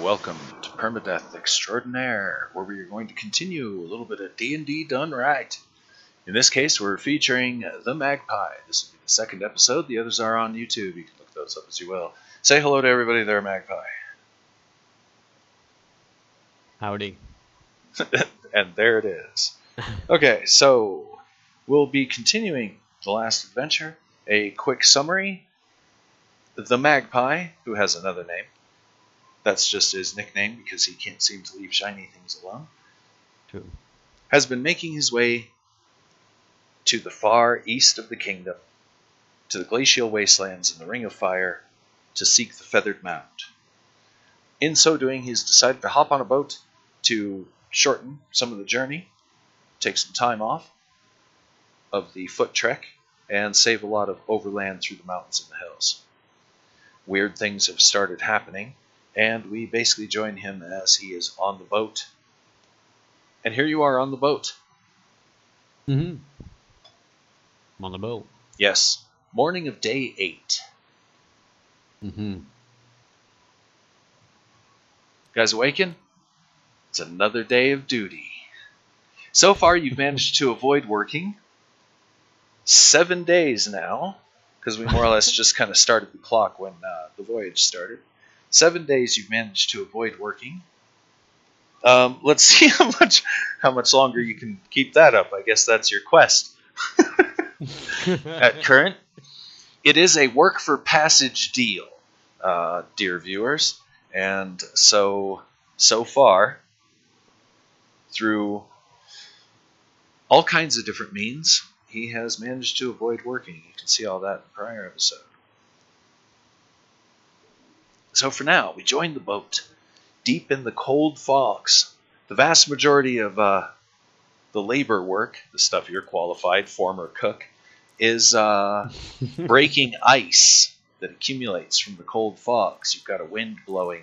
welcome to Permadeath Extraordinaire, where we are going to continue a little bit of D&D done right. In this case, we're featuring the Magpie. This will be the second episode. The others are on YouTube. You can look those up as you will. Say hello to everybody there, Magpie. Howdy. And there it is. Okay, so we'll be continuing the last adventure. A quick summary. The Magpie, who has another name. That's just his nickname because he can't seem to leave shiny things alone. True. Has been making his way to the far east of the kingdom, to the glacial wastelands and the Ring of Fire, to seek the Feathered Mound. In so doing, he's decided to hop on a boat to shorten some of the journey, take some time off of the foot trek, and save a lot of overland through the mountains and the hills. Weird things have started happening, and we basically join him as he is on the boat. And here you are on the boat. Mm-hmm. I'm on the boat. Yes. Morning of day 8. Mm-hmm. Guys awaken? It's another day of duty. So far, you've managed to avoid working 7 days now, because we more or less just kind of started the clock when the voyage started. 7 days you've managed to avoid working. Let's see how much longer you can keep that up. I guess that's your quest. At current, it is a work for passage deal, dear viewers. And so far, through all kinds of different means, he has managed to avoid working. You can see all that in the prior episode. So for now, we join the boat, deep in the cold fogs. The vast majority of the labor work, the stuff you're qualified, former cook, is breaking ice that accumulates from the cold fogs. You've got a wind blowing,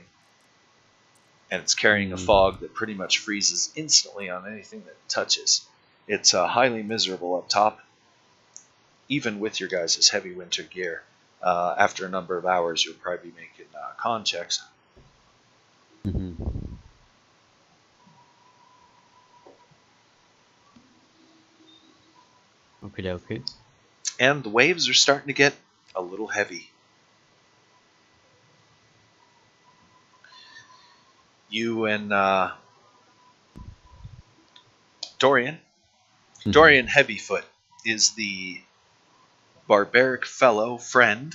and it's carrying a fog that pretty much freezes instantly on anything that it touches. It's highly miserable up top, even with your guys' heavy winter gear. After a number of hours, you'll probably be making con checks. Mm-hmm. Okay. And the waves are starting to get a little heavy. You and Dorian. Mm-hmm. Dorian Heavyfoot is the barbaric fellow friend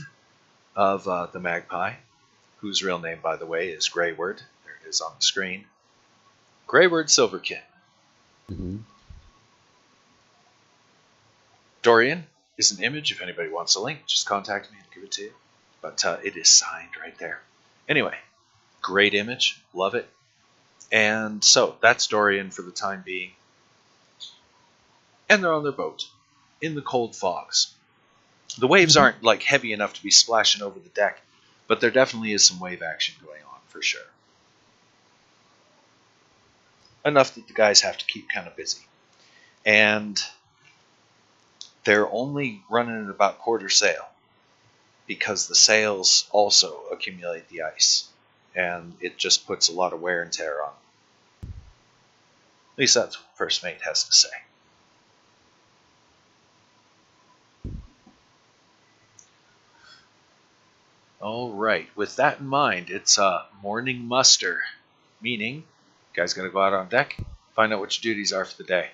of the Magpie, whose real name, by the way, is Greyward. There it is on the screen. Greyward Silverkin. Mm-hmm. Dorian is an image. If anybody wants a link, just contact me and give it to you. But it is signed right there. Anyway, great image. Love it. And so that's Dorian for the time being. And they're on their boat in the cold fogs. The waves aren't like heavy enough to be splashing over the deck, but there definitely is some wave action going on for sure. Enough that the guys have to keep kind of busy. And they're only running at about quarter sail because the sails also accumulate the ice, and it just puts a lot of wear and tear on them. At least that's what First Mate has to say. All right, with that in mind, it's morning muster, meaning you guys got to go out on deck, find out what your duties are for the day.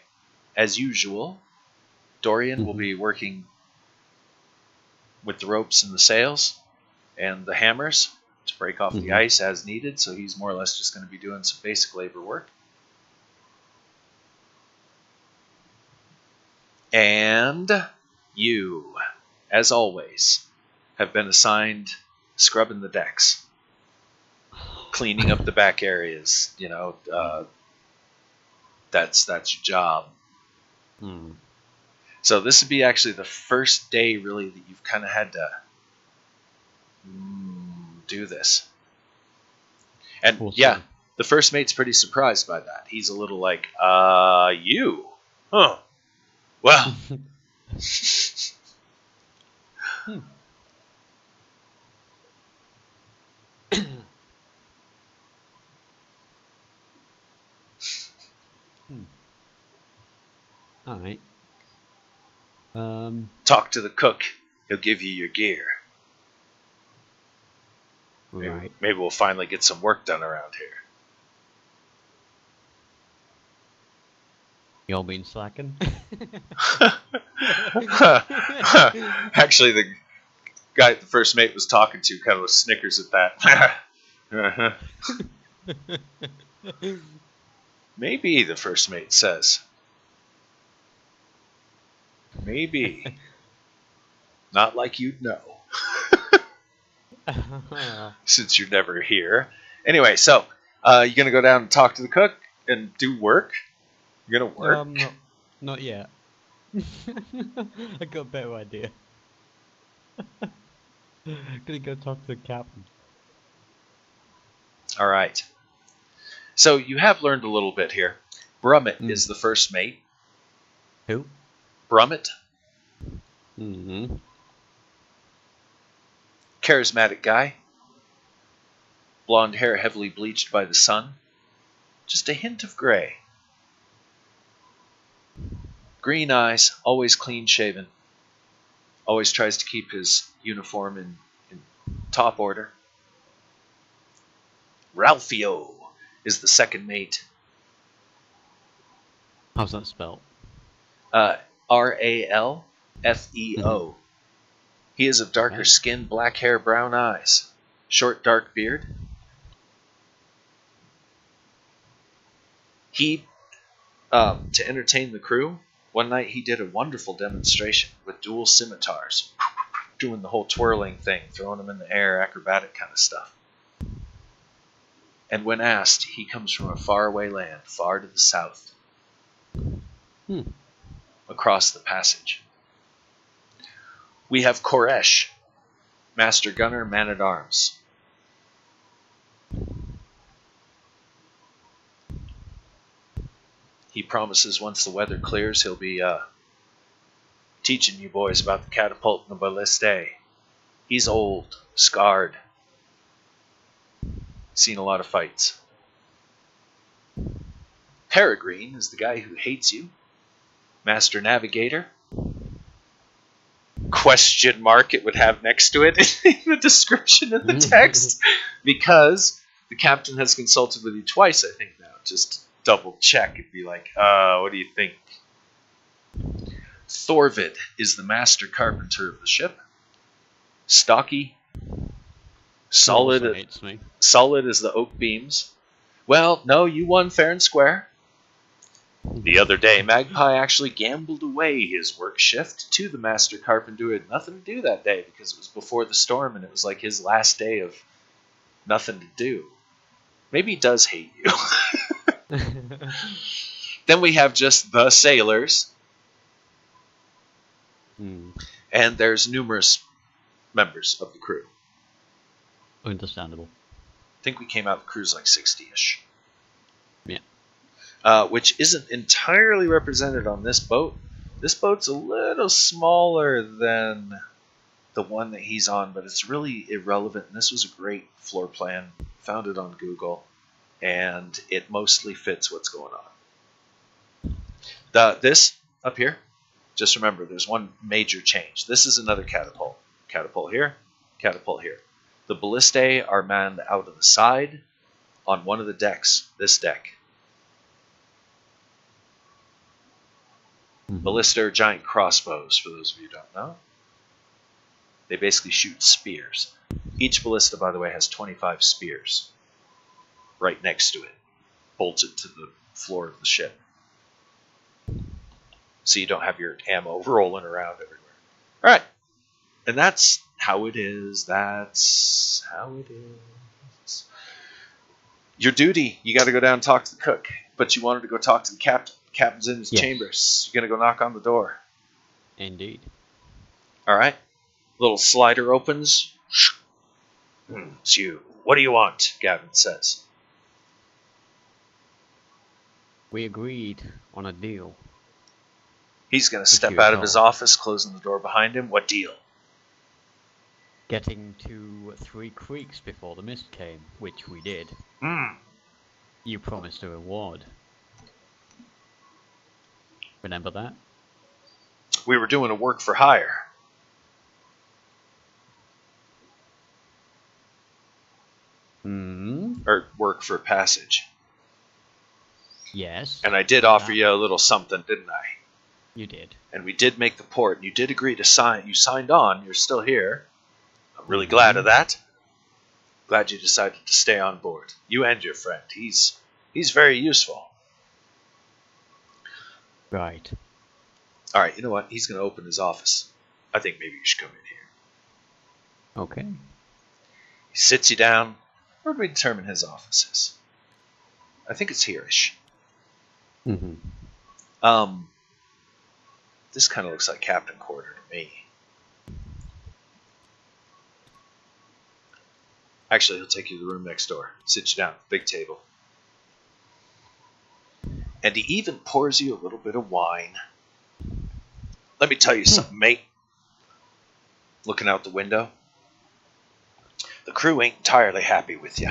As usual, Dorian will be working with the ropes and the sails and the hammers to break off the ice as needed, so he's more or less just going to be doing some basic labor work. And you, as always, have been assigned scrubbing the decks, cleaning up the back areas. You know, that's your job. So this would be actually the first day, really, that you've kind of had to do this. And awesome. Yeah, the First Mate's pretty surprised by that. He's a little like, you? Huh. Well. Hmm. Alright. Talk to the cook. He'll give you your gear. Right. Maybe we'll finally get some work done around here. You all been slacking? Actually, the guy the first mate was talking to kind of snickers at that. Maybe, the first mate says. Maybe. Not like you'd know. Since you're never here. Anyway, so, you gonna go down and talk to the cook and do work? You're gonna work? Not yet. I got a better idea. Gonna go talk to the captain. Alright. So, you have learned a little bit here. Brummett is the first mate. Who? Brummett. Mm-hmm. Charismatic guy. Blonde hair heavily bleached by the sun. Just a hint of gray. Green eyes, always clean shaven. Always tries to keep his uniform in top order. Ralphio is the second mate. How's that spelled? Ralfeo. He is of darker Okay. skin, black hair, brown eyes. Short, dark beard. He, to entertain the crew, one night he did a wonderful demonstration with dual scimitars, doing the whole twirling thing, throwing them in the air, acrobatic kind of stuff. And when asked, he comes from a faraway land, far to the south, across the passage. We have Koresh, Master Gunner, Man-at-Arms. He promises once the weather clears, he'll be teaching you boys about the catapult and the balliste. He's old, scarred, seen a lot of fights. Peregrine is the guy who hates you. Master Navigator. Question mark it would have next to it in the description in the text. Because the captain has consulted with you twice, I think now. Just double check and be like, what do you think? Thorvid is the master carpenter of the ship. Stocky. Solid as the oak beams. Well, no, you won fair and square. The other day, Magpie actually gambled away his work shift to the master carpenter who had nothing to do that day because it was before the storm and it was like his last day of nothing to do. Maybe he does hate you. Then we have just the sailors. And there's numerous members of the crew. Understandable. I think we came out the crew's like 60-ish. Yeah. Which isn't entirely represented on this boat. This boat's a little smaller than the one that he's on, but it's really irrelevant. And this was a great floor plan. Found it on Google. And it mostly fits what's going on. This up here, just remember there's one major change. This is another catapult. Catapult here, catapult here. The ballistae are manned out of the side on one of the decks, this deck. Ballista are giant crossbows, for those of you who don't know. They basically shoot spears. Each ballista, by the way, has 25 spears right next to it, bolted to the floor of the ship. So you don't have your ammo rolling around everywhere. All right. And that's how it is. That's how it is. Your duty, you got to go down and talk to the cook. But you wanted to go talk to the captain. The captain's in his chambers. You're going to go knock on the door. Indeed. All right. Little slider opens. It's you. What do you want? Gavin says. We agreed on a deal. He's going to step out of his office, closing the door behind him. What deal? Getting to 3 creeks before the mist came, which we did. You promised a reward. Remember that? We were doing a work for hire. Hmm. Or work for passage. Yes. And I did offer you a little something, didn't I? You did. And we did make the port, and you did agree to sign. You signed on. You're still here. I'm really glad of that. Glad you decided to stay on board. You and your friend. He's very useful. Right. All right, you know what? He's going to open his office. I think maybe you should come in here. Okay. He sits you down. Where do we determine his office is? I think it's here-ish. Mm-hmm. This kind of looks like Captain Quarter to me. Actually, he'll take you to the room next door. Sit you down at the big table. And he even pours you a little bit of wine. Let me tell you something, mate. Looking out the window. The crew ain't entirely happy with you.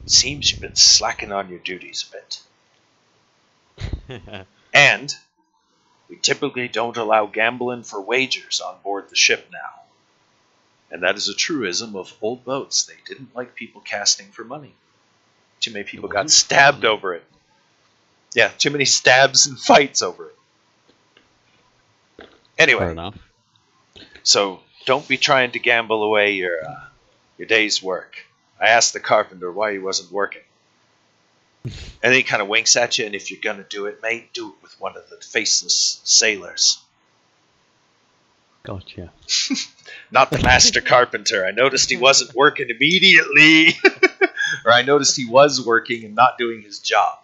Seems you've been slacking on your duties a bit. And we typically don't allow gambling for wagers on board the ship now. And that is a truism of old boats. They didn't like people casting for money. Too many people got stabbed over it. Yeah, too many stabs and fights over it. Anyway, Fair enough. So don't be trying to gamble away your day's work. I asked the carpenter why he wasn't working. And then he kind of winks at you, and if you're going to do it, mate, do it with one of the faceless sailors. Gotcha. Not the master carpenter. I noticed he wasn't working immediately. Or I noticed he was working and not doing his job.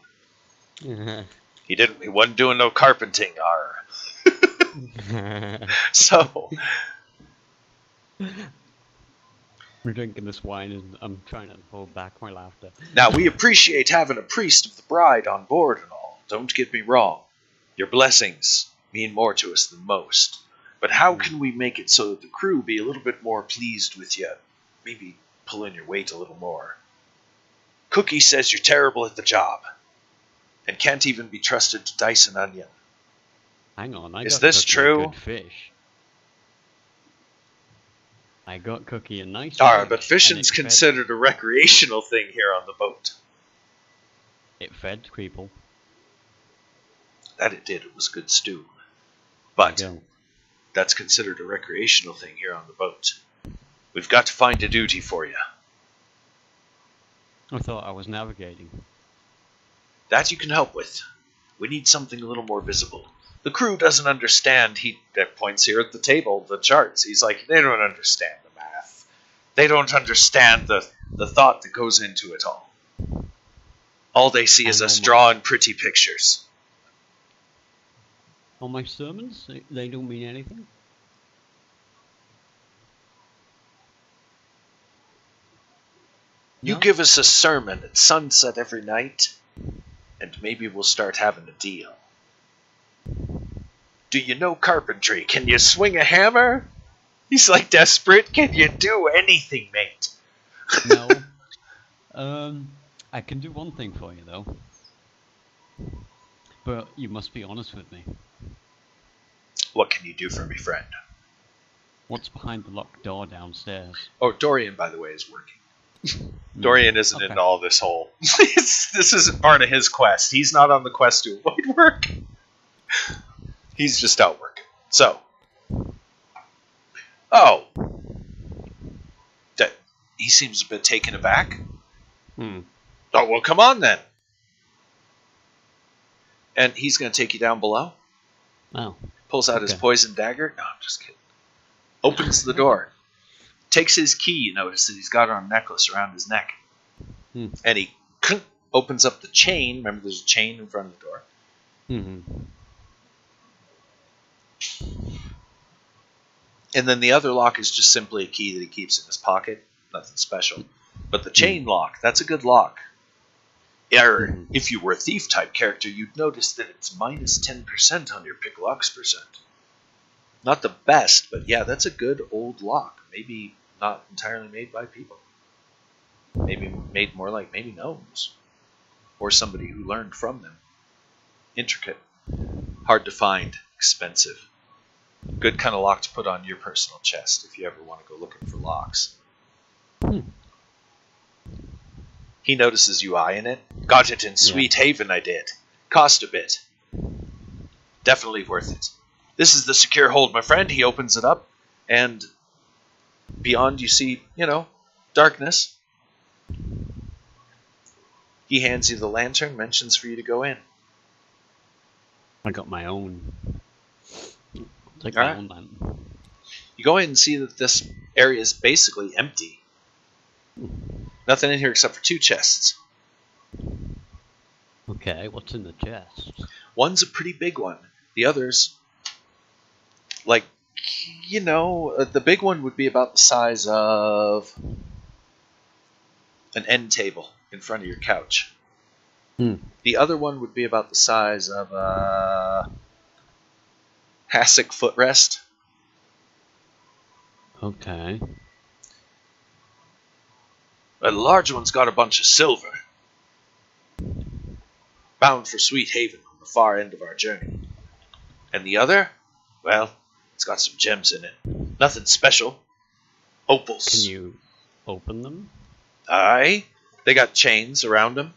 He wasn't doing no carpenting, So We're drinking this wine and I'm trying to hold back my laughter. now we appreciate having a priest of the bride on board and all. Don't get me wrong. Your blessings mean more to us than most. But how can we make it so that the crew be a little bit more pleased with you? Maybe pull in your weight a little more. Cookie says you're terrible at the job. And can't even be trusted to dice an onion. Hang on, Is this true? Good fish. I got Cookie a nice Alright, fish, but fishing's considered a recreational thing here on the boat. It fed people. That it did. It was good stew. But that's considered a recreational thing here on the boat. We've got to find a duty for you. I thought I was navigating. That you can help with. We need something a little more visible. The crew doesn't understand. He points here at the table, the charts. He's like, they don't understand the math. They don't understand the thought that goes into it all. All they see is us drawing pretty pictures. On my sermons, they don't mean anything. You give us a sermon at sunset every night, and maybe we'll start having a deal. Do you know carpentry? Can you swing a hammer? He's like desperate. Can you do anything, mate? No. I can do one thing for you, though. But you must be honest with me. What can you do for me, friend? What's behind the locked door downstairs? Oh, Dorian, by the way, is working. Dorian isn't in all this hole. This isn't part of his quest. He's not on the quest to avoid work. He's just out working. So. Oh. He seems a bit taken aback. Oh, well, come on then. And he's going to take you down below. Oh. Pulls out his poison dagger. No, I'm just kidding. Opens the door. Takes his key. You notice that he's got it on a necklace around his neck. And he opens up the chain. Remember, there's a chain in front of the door. And then the other lock is just simply a key that he keeps in his pocket. Nothing special. But the chain lock, that's a good lock. If you were a thief-type character, you'd notice that it's minus 10% on your pick-locks percent. Not the best, but yeah, that's a good old lock. Maybe not entirely made by people. Maybe made more like maybe gnomes. Or somebody who learned from them. Intricate. Hard to find, expensive. Good kind of lock to put on your personal chest if you ever want to go looking for locks. He notices you eyeing it. Got it in Sweet Haven, I did. Cost a bit. Definitely worth it. This is the secure hold, my friend. He opens it up, and beyond you see, darkness. He hands you the lantern, mentions for you to go in. I got my own. Take All my right. own then. You go in and see that this area is basically empty. Nothing in here except for 2 chests. Okay, what's in the chest? One's a pretty big one. The other's, the big one would be about the size of an end table in front of your couch. The other one would be about the size of a hassock footrest. Okay. The large one's got a bunch of silver. Bound for Sweet Haven on the far end of our journey. And the other, well, it's got some gems in it. Nothing special. Opals. Can you open them? Aye. They got chains around them.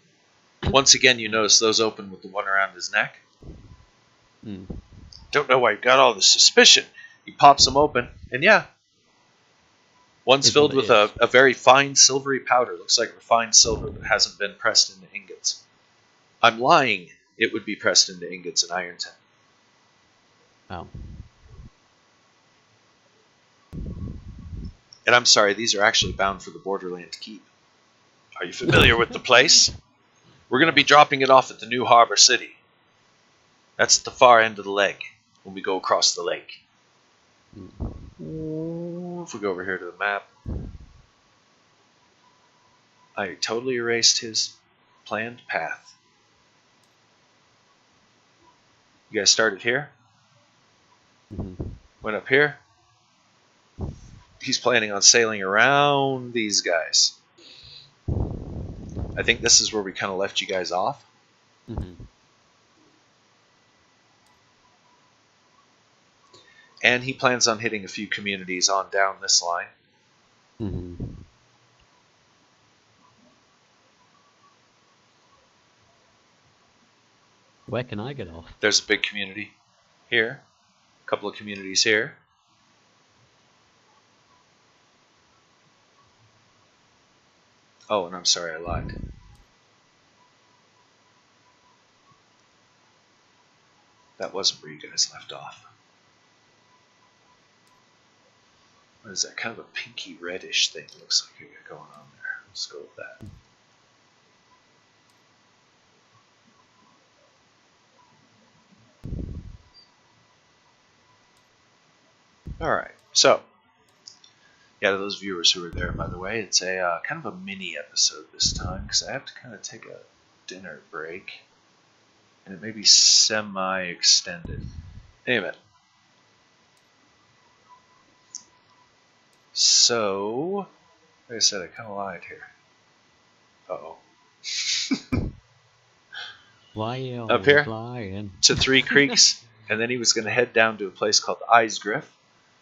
Once again, you notice those open with the one around his neck. Don't know why you got all this suspicion. He pops them open, and one's filled with a very fine silvery powder. Looks like refined silver, but hasn't been pressed into ingots. I'm lying. It would be pressed into ingots in Ironton. Oh. And I'm sorry, these are actually bound for the Borderland Keep. Are you familiar with the place? We're going to be dropping it off at the new Harbor City. That's at the far end of the leg, when we go across the lake. If we go over here to the map, I totally erased his planned path. You guys started here? Went up here? He's planning on sailing around these guys. I think this is where we kind of left you guys off. And he plans on hitting a few communities on down this line. Where can I get off? There's a big community here. A couple of communities here. Oh, and I'm sorry, I lied. That wasn't where you guys left off. What is that? Kind of a pinky reddish thing looks like you got going on there. Let's go with that. Alright, so to those viewers who are there, by the way, it's a kind of a mini episode this time because I have to kind of take a dinner break, and it may be semi-extended. Anyway, so like I said, I kind of lied here. Why are you up here lying? to 3 Creeks, and then he was going to head down to a place called Eisgriff.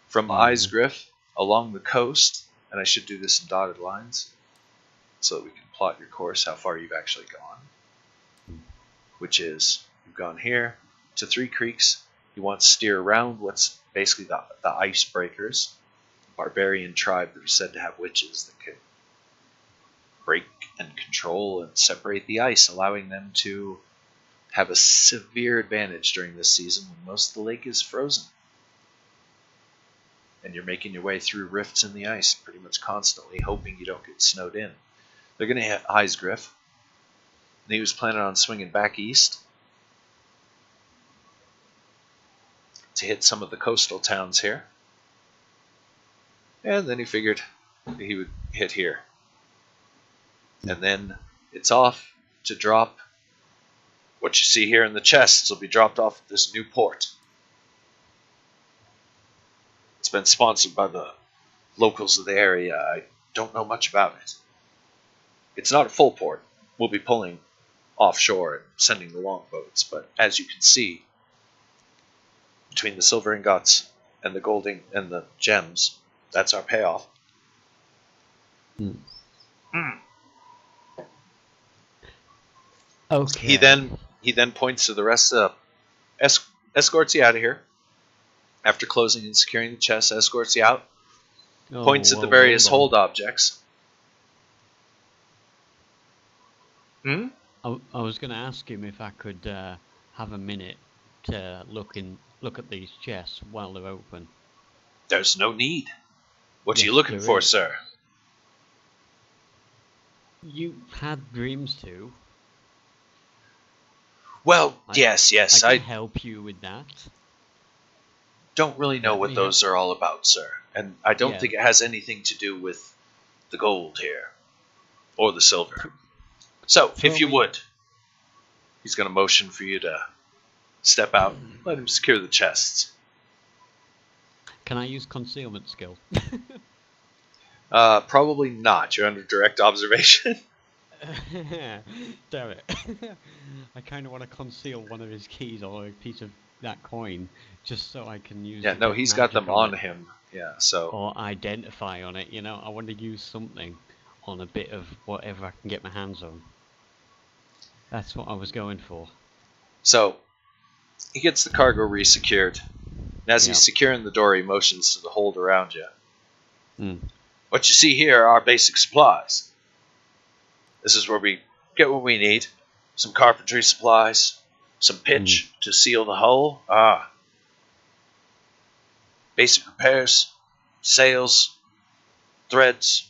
From Eisgriff along the coast, and I should do this in dotted lines so that we can plot your course, how far you've actually gone. Which is, you've gone here to 3 Creeks. You want to steer around what's basically the icebreakers, a barbarian tribe that are said to have witches that can break and control and separate the ice, allowing them to have a severe advantage during this season when most of the lake is frozen. And you're making your way through rifts in the ice pretty much constantly, hoping you don't get snowed in. They're going to hit Eisgriff. And he was planning on swinging back east to hit some of the coastal towns here. And then he figured he would hit here. And then it's off to drop what you see here in the chests will be dropped off at this new port. It's been sponsored by the locals of the area. I don't know much about it. It's not a full port. We'll be pulling offshore and sending the longboats, but as you can see, between the silver ingots and the and the gems. That's our payoff. Hmm. Mm. Okay. He then points to the rest of escorts you out of here. After closing and securing the chest, escorts you out. Oh, Points at the whoa, various hold hold objects. Hmm? I was going to ask him if I could have a minute to look at these chests while they're open. There's no need. What are Yes, you looking there for, is. sir? You had dreams too. Well, yes. I can help you with that. Don't really know Let what me those are all about, sir. And I don't Yeah. think it has anything to do with the gold here. Or the silver. So, Throw if you me- would, he's going to motion for you to step out. Let him secure the chests. Can I use concealment skill? Probably not. You're under direct observation. Damn it. I kind of want to conceal one of his keys or a piece of that coin just so I can use Yeah, it no, with he's got magic them on it. him. Yeah, so. Or identify on it, you know? I want to use something on a bit of whatever I can get my hands on. That's what I was going for. So, he gets the cargo resecured. And as he's Yeah. securing the door, he motions to the hold around you. Mm. What you see here are our basic supplies. This is where we get what we need. Some carpentry supplies, some pitch to seal the hull. Basic repairs, sails, threads,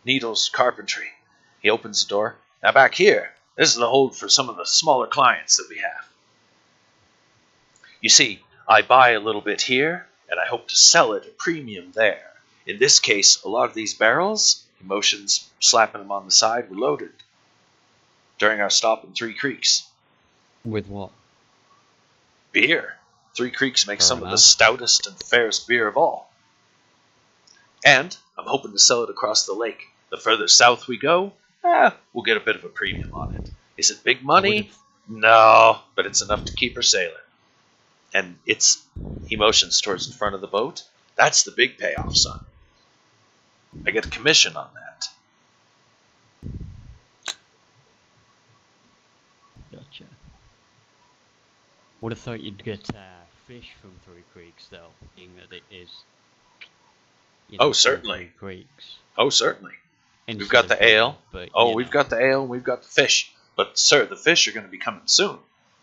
needles, carpentry. He opens the door. Now back here, this is the hold for some of the smaller clients that we have. You see, I buy a little bit here, and I hope to sell it at premium there. In this case, a lot of these barrels, he motions, slapping them on the side, were loaded during our stop in Three Creeks. With what? Beer. Three Creeks makes Fair some of the enough. stoutest and fairest beer of all. And I'm hoping to sell it across the lake. The further south we go, we'll get a bit of a premium on it. Is it big money? No, but it's enough to keep her sailing. And he motions towards the front of the boat. That's the big payoff, son. I get a commission on that. Gotcha. Would have thought you'd get fish from Three Creeks, though, being that it is. Oh, from certainly. Three Creeks. Oh, certainly. We've Instead got of the beer, ale. But, We've got the ale and we've got the fish. But, sir, the fish are going to be coming soon.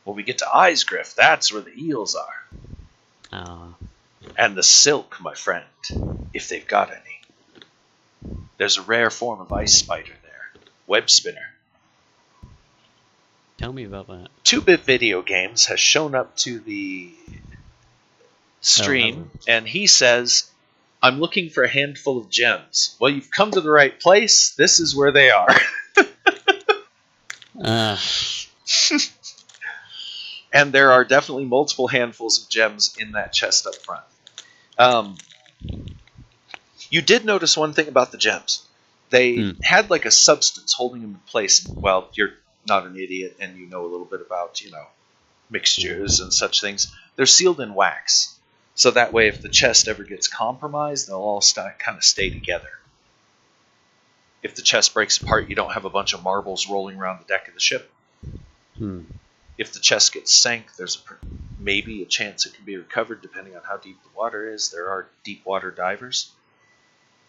When we get to Eisgriff, that's where the eels are. And the silk, my friend, if they've got any. There's a rare form of ice spider there. Web spinner. Tell me about that. 2-Bit Video Games has shown up to the stream, and he says, I'm looking for a handful of gems. Well, you've come to the right place. This is where they are. And there are definitely multiple handfuls of gems in that chest up front. You did notice one thing about the gems. They had like a substance holding them in place. Well, you're not an idiot and you know a little bit about, mixtures and such things. They're sealed in wax. So that way if the chest ever gets compromised, they'll all kind of stay together. If the chest breaks apart, you don't have a bunch of marbles rolling around the deck of the ship. If the chest gets sank, there's maybe a chance it can be recovered depending on how deep the water is. There are deep water divers.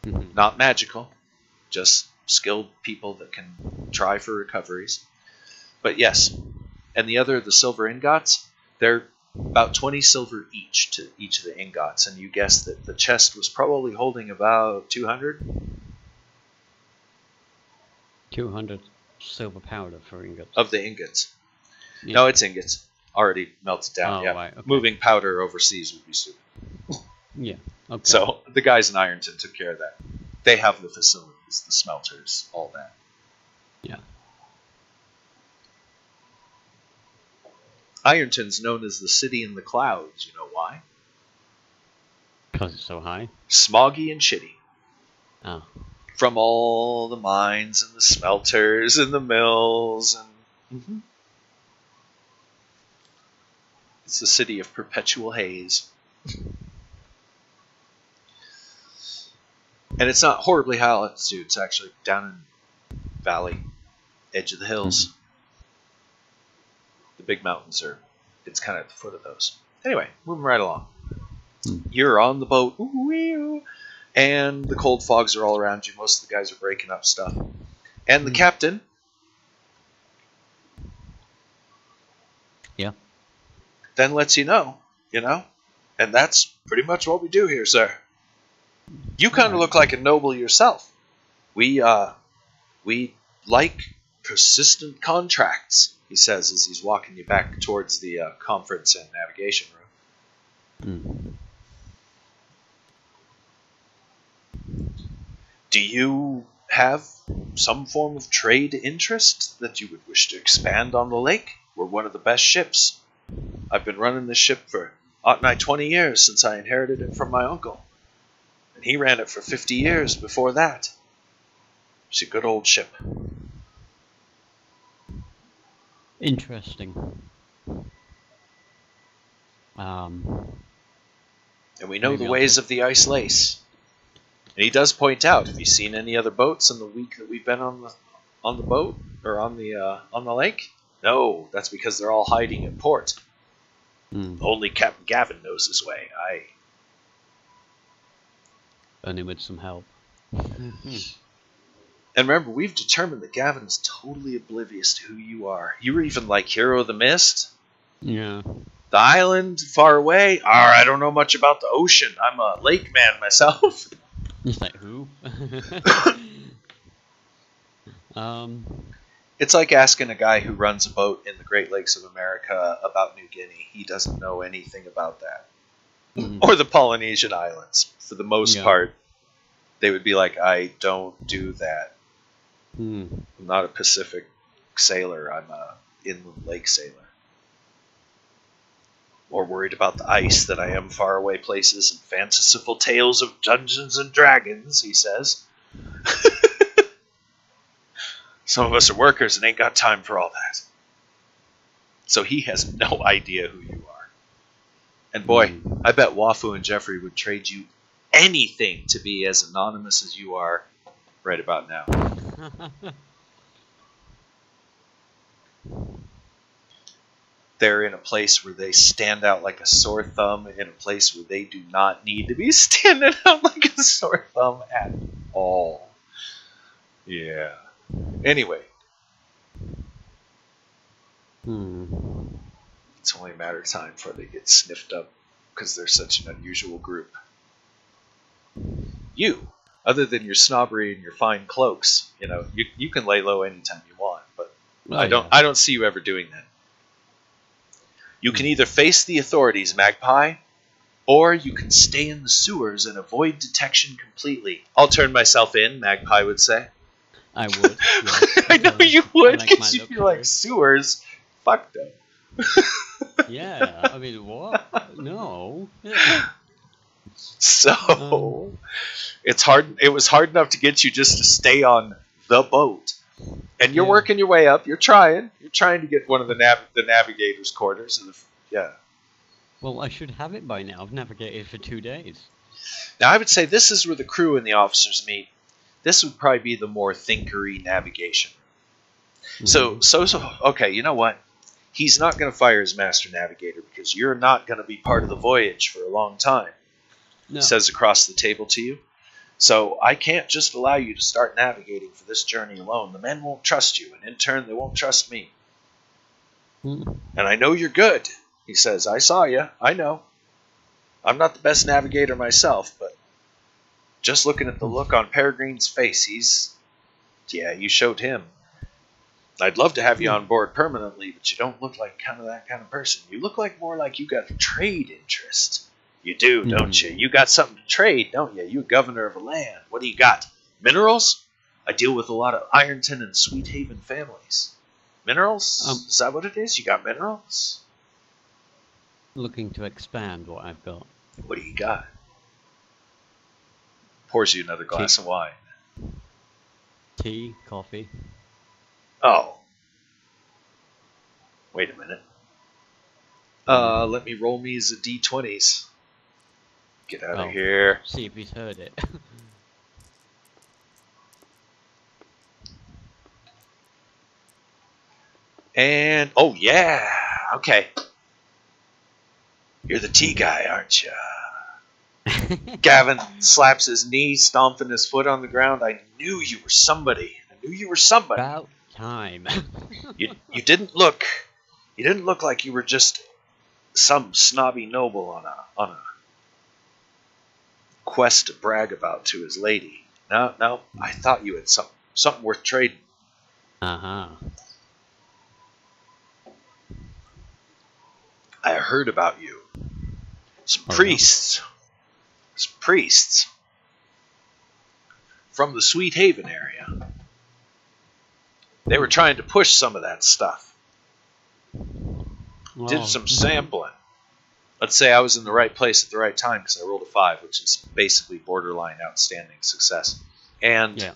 Not magical, just skilled people that can try for recoveries. But yes, and the silver ingots, they're about 20 silver each to each of the ingots, and you guess that the chest was probably holding about 200? 200 silver powder for ingots. Of the ingots. Yeah. No, it's ingots. Already melted down, yeah. Right, okay. Moving powder overseas would be stupid. Yeah, okay. So the guys in Ironton took care of that. They have the facilities, the smelters, all that. Yeah. Ironton's known as the city in the clouds. You know why? Because it's so high? Smoggy and shitty. Oh. From all the mines and the smelters and the mills and... It's a city of perpetual haze. And it's not horribly high altitude. It's actually down in valley, edge of the hills. Mm-hmm. The big mountains are, it's kind of at the foot of those. Anyway, moving right along. Mm. You're on the boat, and the cold fogs are all around you. Most of the guys are breaking up stuff. And the captain, Yeah. then lets you know, and that's pretty much what we do here, sir. You kind of look like a noble yourself. We like persistent contracts, he says as he's walking you back towards the conference and navigation room. Do you have some form of trade interest that you would wish to expand on the lake? We're one of the best ships. I've been running this ship for, 20 years since I inherited it from my uncle. And he ran it for 50 years before that. It's a good old ship. Interesting. And we know the ways of the ice lace. And he does point out, have you seen any other boats in the week that we've been on the boat or on the lake? No, that's because they're all hiding in port. Only Captain Gavin knows his way. Only with some help. And remember, we've determined that Gavin is totally oblivious to who you are. You were even like Hero of the Mist. Yeah. The island far away. I don't know much about the ocean. I'm a lake man myself. He's like, who? It's like asking a guy who runs a boat in the Great Lakes of America about New Guinea. He doesn't know anything about that. Or the Polynesian Islands. For the most part, they would be like, I don't do that. I'm not a Pacific sailor. I'm a inland lake sailor. More worried about the ice than I am faraway places and fanciful tales of Dungeons and Dragons, he says. Some of us are workers and ain't got time for all that. So he has no idea who you are. And boy, I bet Wafu and Jeffrey would trade you anything to be as anonymous as you are right about now. They're in a place where they stand out like a sore thumb, in a place where they do not need to be standing out like a sore thumb at all. Yeah. Anyway. It's only a matter of time before they get sniffed up, because they're such an unusual group. You, other than your snobbery and your fine cloaks, you can lay low anytime you want, but I don't see you ever doing that. You can either face the authorities, Magpie, or you can stay in the sewers and avoid detection completely. I'll turn myself in, Magpie would say. I would. Yeah. I know you would, because you'd be like, sewers? Fuck them. Yeah, I mean, what? No. So, it's hard. It was hard enough to get you just to stay on the boat. And you're working your way up. You're trying. You're trying to get one of the navigator's quarters. Yeah. Well, I should have it by now. I've navigated for 2 days. Now, I would say this is where the crew and the officers meet. This would probably be the more thinkery navigation. So, okay, you know what? He's not going to fire his master navigator because you're not going to be part of the voyage for a long time. No. He says across the table to you. So I can't just allow you to start navigating for this journey alone. The men won't trust you, and in turn, they won't trust me. And I know you're good, he says. I saw you. I know. I'm not the best navigator myself, but just looking at the look on Peregrine's face, you showed him. I'd love to have you on board permanently, but you don't look like that kind of person. You look more like you got a trade interest. You do, don't you? You got something to trade, don't you? You're governor of a land. What do you got? Minerals? I deal with a lot of Ironton and Sweet Haven families. Minerals? Is that what it is? You got minerals? Looking to expand what I've got. What do you got? Pours you another glass of wine. Tea, coffee. Oh. Wait a minute. Let me roll me as a d20s. Get out of Well, here. see if he's heard it. And, oh yeah, okay. You're the tea guy, aren't you? Gavin slaps his knee, stomping his foot on the ground. I knew you were somebody. I knew you were somebody. About time. You didn't look like you were just some snobby noble on a quest to brag about to his lady. No, I thought you had something worth trading. Uh-huh. I heard about you. Some Oh, priests. Some priests from the Sweet Haven area. They were trying to push some of that stuff. Well, Did some sampling. Let's say I was in the right place at the right time because I rolled a 5, which is basically borderline outstanding success. And yeah.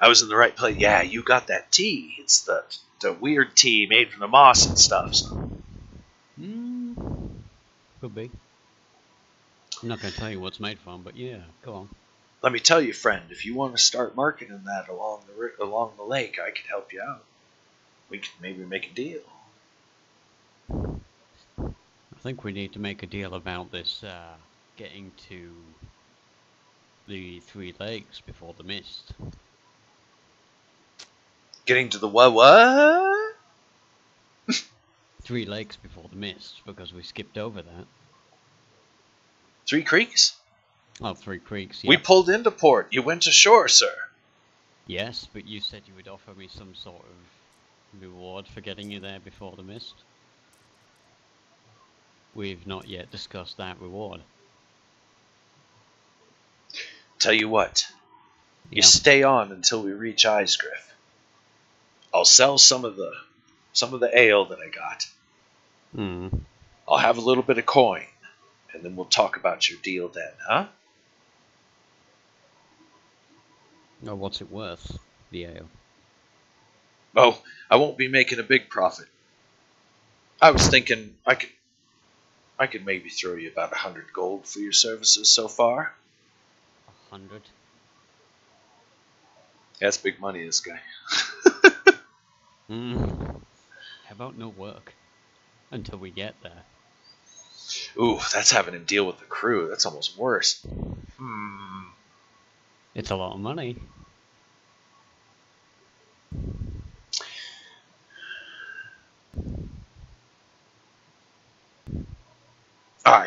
I was in the right place. Yeah, you got that tea. It's the weird tea made from the moss and stuff. So. Could be. I'm not going to tell you what's made from, but yeah, go on. Let me tell you, friend, if you want to start marketing that along the lake, I could help you out. We could maybe make a deal. I think we need to make a deal about this, getting to the 3 lakes before the mist. Getting to the what? 3 lakes before the mist, because we skipped over that. 3 creeks? Oh, 3 creeks, yeah. We pulled into port. You went ashore, sir. Yes, but you said you would offer me some sort of reward for getting you there before the mist. We've not yet discussed that reward. Tell you what. You Yeah. stay on until we reach Isegriff. I'll sell some of the ale that I got. I'll have a little bit of coin, and then we'll talk about your deal then, huh? Oh, what's it worth, the ale? Oh, I won't be making a big profit. I was thinking I could maybe throw you about 100 gold for your services so far. 100? That's big money, this guy. How about no work? Until we get there. Ooh, that's having him deal with the crew. That's almost worse. It's a lot of money.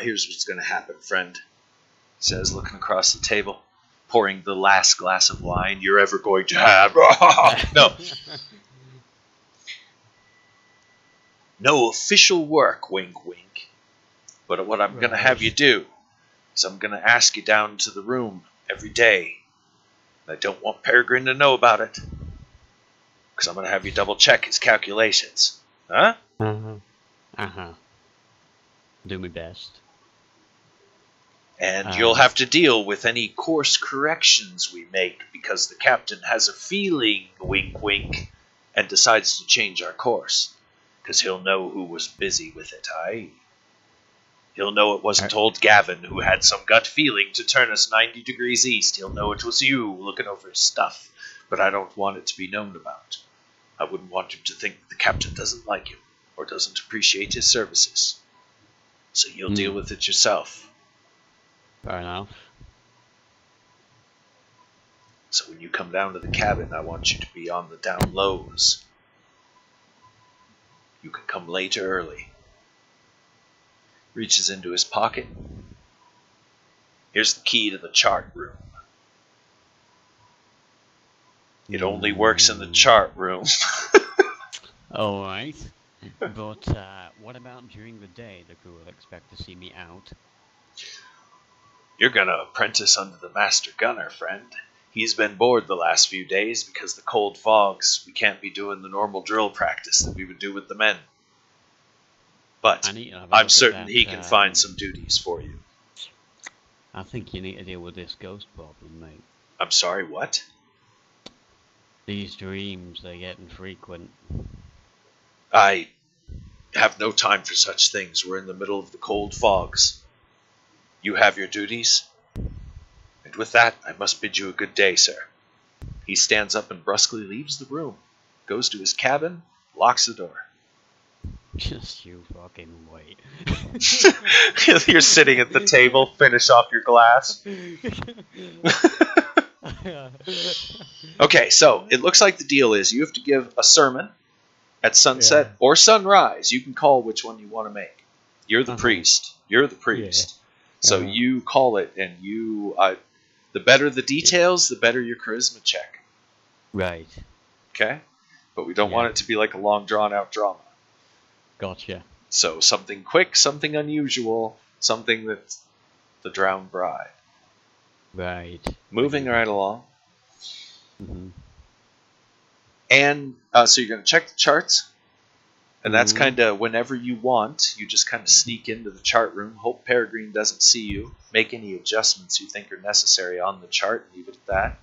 Here's what's going to happen, friend. He says, looking across the table, pouring the last glass of wine you're ever going to have. No. No official work, wink, wink. But what I'm going to have you do is I'm going to ask you down to the room every day. I don't want Peregrine to know about it. Because I'm going to have you double check his calculations. Huh? Do my best. And you'll have to deal with any course corrections we make because the captain has a feeling, wink, wink, and decides to change our course. Because he'll know who was busy with it, aye? He'll know it wasn't old Gavin who had some gut feeling to turn us 90 degrees east. He'll know it was you looking over his stuff. But I don't want it to be known about. I wouldn't want him to think the captain doesn't like him or doesn't appreciate his services. So you'll deal with it yourself. Fair enough. So when you come down to the cabin, I want you to be on the down lows. You can come late or early. Reaches into his pocket. Here's the key to the chart room. It only works in the chart room. Alright. But what about during the day? The crew will expect to see me out. You're gonna apprentice under the master gunner, friend. He's been bored the last few days because the cold fogs, we can't be doing the normal drill practice that we would do with the men. But I'm certain he can find some duties for you. I think you need to deal with this ghost problem, mate. I'm sorry, what? These dreams, they're getting frequent. I have no time for such things. We're in the middle of the cold fogs. You have your duties, and with that, I must bid you a good day, sir. He stands up and brusquely leaves the room, goes to his cabin, locks the door. Just you fucking wait. You're sitting at the table, finish off your glass. Okay, so it looks like the deal is you have to give a sermon at sunset or sunrise. You can call which one you want to make. You're the priest. You're the priest. So you call it, and you... the better the details, the better your charisma check. Right. Okay? But we don't want it to be like a long, drawn-out drama. Gotcha. So something quick, something unusual, something that's the drowned bride. Right. Moving right along. Mm-hmm. And so you're going to check the charts. And that's kind of whenever you want. You just kind of sneak into the chart room. Hope Peregrine doesn't see you. Make any adjustments you think are necessary on the chart. Leave it at that.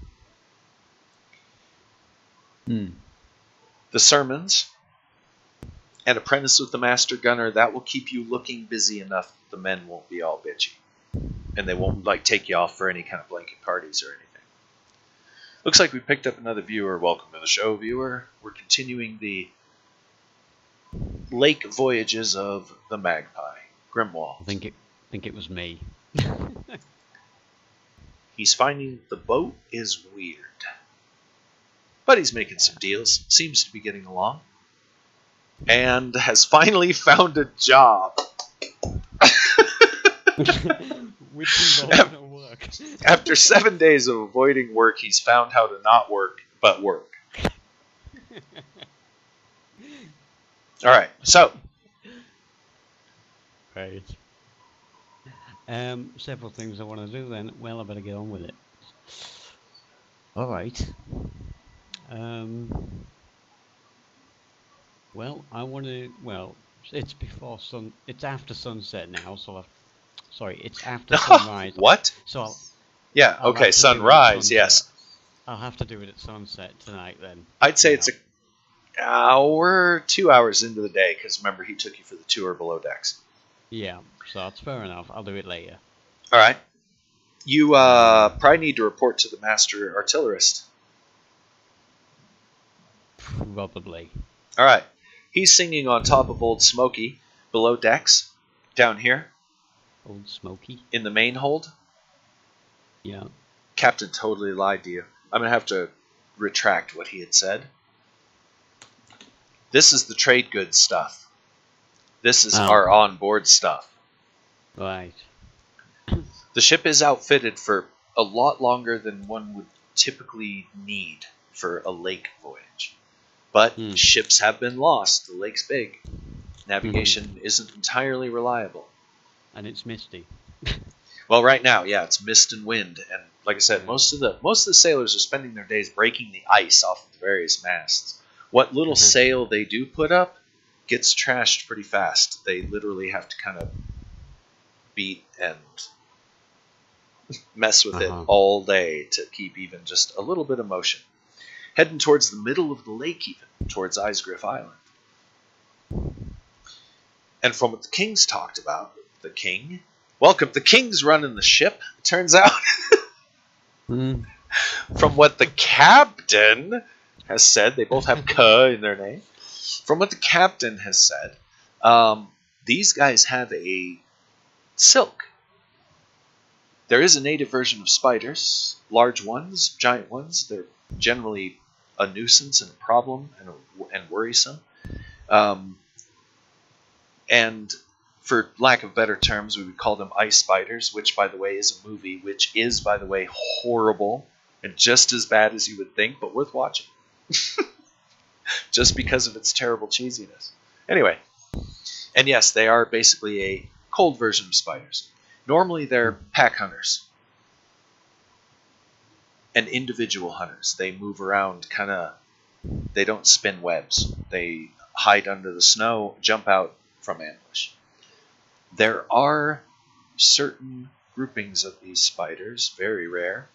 The sermons. And apprentice with the master gunner. That will keep you looking busy enough that the men won't be all bitchy. And they won't take you off for any kind of blanket parties or anything. Looks like we picked up another viewer. Welcome to the show, viewer. We're continuing the lake voyages of the Magpie. Grimwald. I think it was me. He's finding the boat is weird. But he's making some deals. Seems to be getting along. And has finally found a job. Which involves no work. After 7 days of avoiding work, he's found how to not work, but work. Alright, so. Right. Several things I want to do then. Well, I better get on with it. Alright. Well, I want to... Well, it's before sun... It's after sunset now, so it's after sunrise. What? So I'll okay, sunrise, yes. I'll have to do it at sunset tonight then. I'd say it's an hour, 2 hours into the day, because remember, he took you for the tour below decks. Yeah, so that's fair enough. I'll do it later. Alright. You probably need to report to the master artillerist. Probably. Alright. He's singing on top of Old Smoky, below decks, down here. Old Smoky? In the main hold. Yeah. Captain totally lied to you. I'm going to have to retract what he had said. This is the trade goods stuff. This is our on-board stuff. Right. The ship is outfitted for a lot longer than one would typically need for a lake voyage. But ships have been lost. The lake's big. Navigation isn't entirely reliable. And it's misty. Well, right now, yeah, it's mist and wind, and like I said, most of the sailors are spending their days breaking the ice off of the various masts. What little sail they do put up gets trashed pretty fast. They literally have to kind of beat and mess with it all day to keep even just a little bit of motion. Heading towards the middle of the lake, even towards Icegriff Island. And from what the king's talked about, the king's running the ship, it turns out. From what the captain has said, they both have "k" in their name. From what the captain has said, these guys have a silk. There is a native version of spiders, large ones, giant ones. They're generally a nuisance and a problem and worrisome. And for lack of better terms, we would call them ice spiders, which, by the way, is a movie, which is, by the way, horrible and just as bad as you would think, but worth watching. Just because of its terrible cheesiness. Anyway, and yes, they are basically a cold version of spiders. Normally, they're pack hunters and individual hunters. They move around they don't spin webs. They hide under the snow, jump out from ambush. There are certain groupings of these spiders, very rare,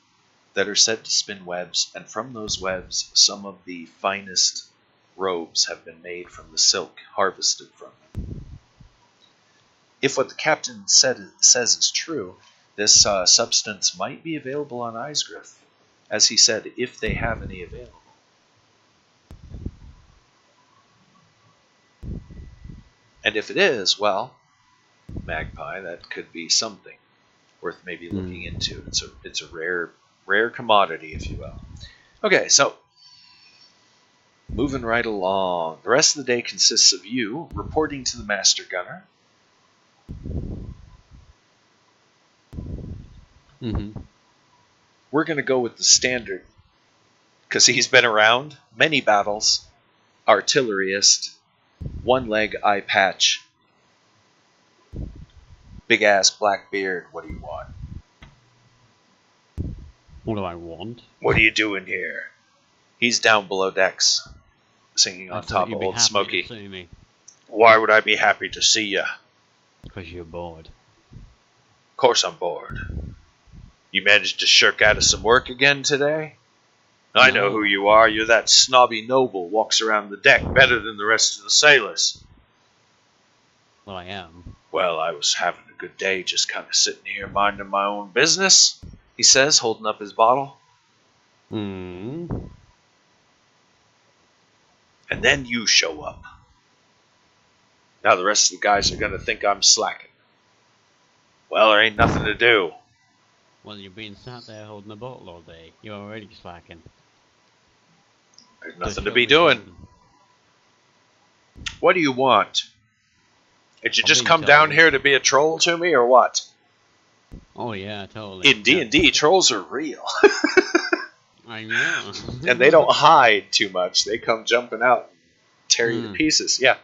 that are said to spin webs, and from those webs, some of the finest robes have been made from the silk harvested from them. if what the captain says is true, this substance might be available on Icegriff, as he said, if they have any available. And if it is, well, Magpie, that could be something worth maybe looking into. It's a rare commodity, if you will. Okay, so moving right along. The rest of the day consists of you reporting to the Master Gunner. We're going to go with the standard, because he's been around many battles. Artillerist, one leg eye patch, big ass black beard. What do you want? What do I want? What are you doing here? He's down below decks, singing on top of Old Smoky. Why would I be happy to see you? Because you're bored. Of course I'm bored. You managed to shirk out of some work again today? I know who you are. You're that snobby noble walks around the deck better than the rest of the sailors. Well, I am. Well, I was having a good day, just kind of sitting here minding my own business, he says, holding up his bottle. And then you show up. Now the rest of the guys are going to think I'm slacking. Well, there ain't nothing to do. Well, you've been sat there holding the bottle all day. You're already slacking. There's nothing to be doing. What do you want? Did you just come down here to be a troll to me, or what? Oh yeah, totally. In D&D, trolls are real. I know. And they don't hide too much. They come jumping out and tear you to pieces. Yeah.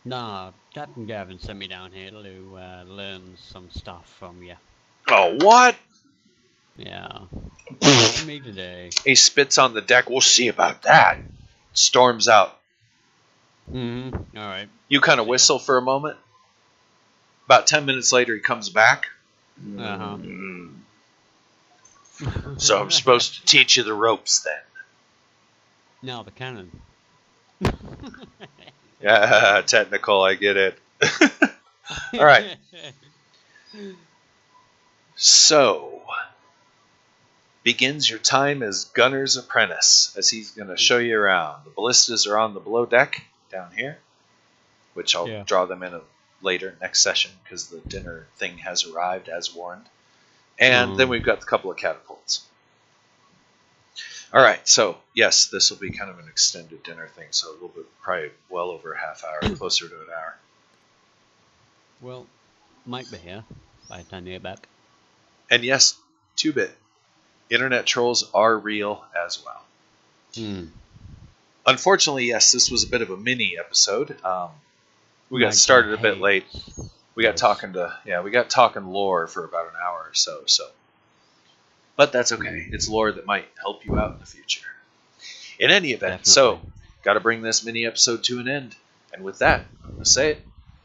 Nah, Captain Gavin sent me down here to learn some stuff from you. Oh, what? Yeah. Me today. He spits on the deck. We'll see about that. Storms out. Alright. You kind of whistle for a moment. About 10 minutes later, he comes back. So I'm supposed to teach you the ropes then. No, the cannon. Yeah, technical, I get it. All right. So, begins your time as Gunner's Apprentice, as he's going to show you around. The ballistas are on the below deck, down here, which I'll draw them in later, next session, because the dinner thing has arrived, as warned. And then we've got a couple of catapults. All right, so, yes, this will be kind of an extended dinner thing, so a little bit, probably well over a half hour, closer to an hour. Well, might be here by the time you get back. And yes, 2-bit. Internet trolls are real as well. Unfortunately, yes, this was a bit of a mini episode. We got started a bit late. We got talking lore for about an hour or so. But that's okay. It's lore that might help you out in the future. In any event, so got to bring this mini episode to an end. And with that, I'm going to say it.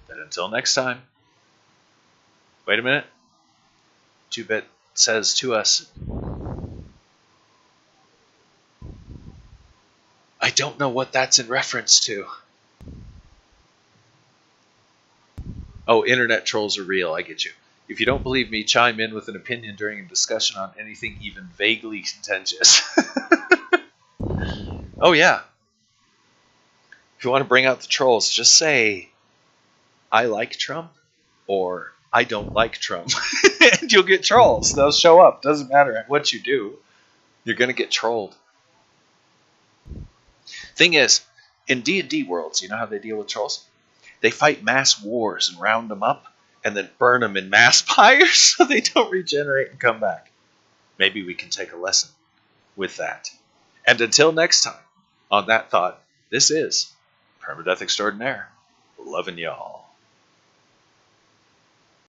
That until next time. Wait a minute. 2-bit says to us, I don't know what that's in reference to. Oh, internet trolls are real. I get you. If you don't believe me, chime in with an opinion during a discussion on anything even vaguely contentious. Oh, yeah. If you want to bring out the trolls, just say, I like Trump, or I don't like Trump. And you'll get trolls. They'll show up. Doesn't matter what you do. You're going to get trolled. Thing is, in D&D worlds, you know how they deal with trolls? They fight mass wars and round them up, and then burn them in mass fires so they don't regenerate and come back. Maybe we can take a lesson with that. And until next time, on that thought, this is Permadeath Extraordinaire, loving y'all.